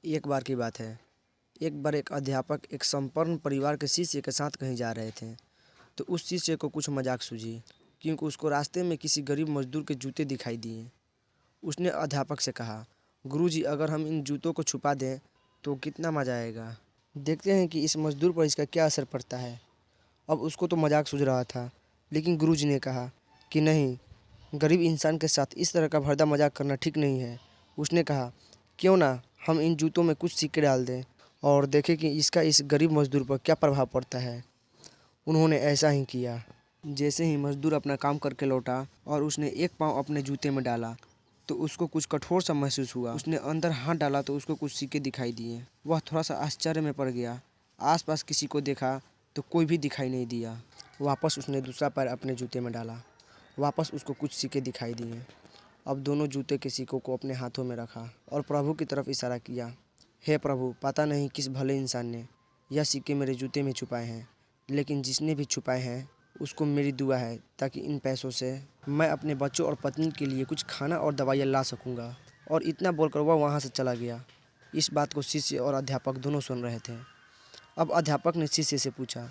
एक बार की बात है। एक बार एक अध्यापक एक संपन्न परिवार के शिष्य के साथ कहीं जा रहे थे। तो उस शिष्य को कुछ मजाक सूझी, क्योंकि उसको रास्ते में किसी गरीब मजदूर के जूते दिखाई दिए। उसने अध्यापक से कहा, गुरुजी, अगर हम इन जूतों को छुपा दें तो कितना मजा आएगा। देखते हैं कि इस मजदूर पर इसका क्या असर पड़ता है। अब उसको तो मजाक सूझ रहा था, लेकिन गुरुजी ने कहा कि नहीं, गरीब इंसान के साथ इस तरह का भद्दा मजाक करना ठीक नहीं है। उसने कहा, क्यों ना हम इन जूतों में कुछ सिक्के डाल दें और देखें कि इसका इस गरीब मजदूर पर क्या प्रभाव पड़ता है। उन्होंने ऐसा ही किया। जैसे ही मजदूर अपना काम करके लौटा और उसने एक पाँव अपने जूते में डाला तो उसको कुछ कठोर सा महसूस हुआ। उसने अंदर हाथ डाला तो उसको कुछ सिक्के दिखाई दिए। वह थोड़ा सा आश्चर्य में पड़ गया। आसपास किसी को देखा तो कोई भी दिखाई नहीं दिया। वापस उसने दूसरा पैर अपने जूते में डाला। वापस उसको कुछ सिक्के दिखाई दिए। अब दोनों जूते के सिक्कों को अपने हाथों में रखा और प्रभु की तरफ इशारा किया। हे प्रभु, पता नहीं किस भले इंसान ने यह सिक्के मेरे जूते में छुपाए हैं, लेकिन जिसने भी छुपाए हैं उसको मेरी दुआ है ताकि इन पैसों से मैं अपने बच्चों और पत्नी के लिए कुछ खाना और दवाइयाँ ला सकूँगा। और इतना बोलकर वह वहाँ से चला गया। इस बात को शिष्य और अध्यापक दोनों सुन रहे थे। अब अध्यापक ने शिष्य से पूछा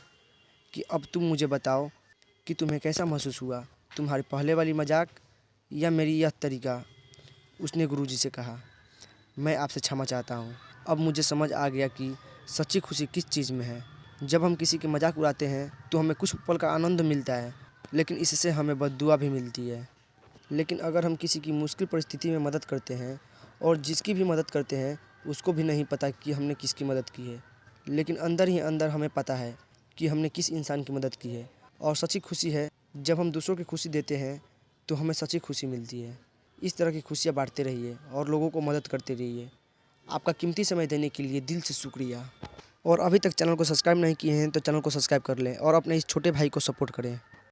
कि अब तुम मुझे बताओ कि तुम्हें कैसा महसूस हुआ, तुम्हारी पहले वाली मजाक या मेरी यह तरीका। उसने गुरुजी से कहा, मैं आपसे क्षमा चाहता हूँ। अब मुझे समझ आ गया कि सच्ची खुशी किस चीज़ में है। जब हम किसी की मजाक उड़ाते हैं तो हमें कुछ पल का आनंद मिलता है, लेकिन इससे हमें बद्दुआ भी मिलती है। लेकिन अगर हम किसी की मुश्किल परिस्थिति में मदद करते हैं और जिसकी भी मदद करते हैं उसको भी नहीं पता कि हमने किसकी मदद की है, लेकिन अंदर ही अंदर हमें पता है कि हमने किस इंसान की मदद की है। और सच्ची खुशी है जब हम दूसरों की खुशी देते हैं तो हमें सच्ची खुशी मिलती है। इस तरह की खुशियाँ बांटते रहिए और लोगों को मदद करते रहिए। आपका कीमती समय देने के लिए दिल से शुक्रिया। और अभी तक चैनल को सब्सक्राइब नहीं किए हैं तो चैनल को सब्सक्राइब कर लें और अपने इस छोटे भाई को सपोर्ट करें।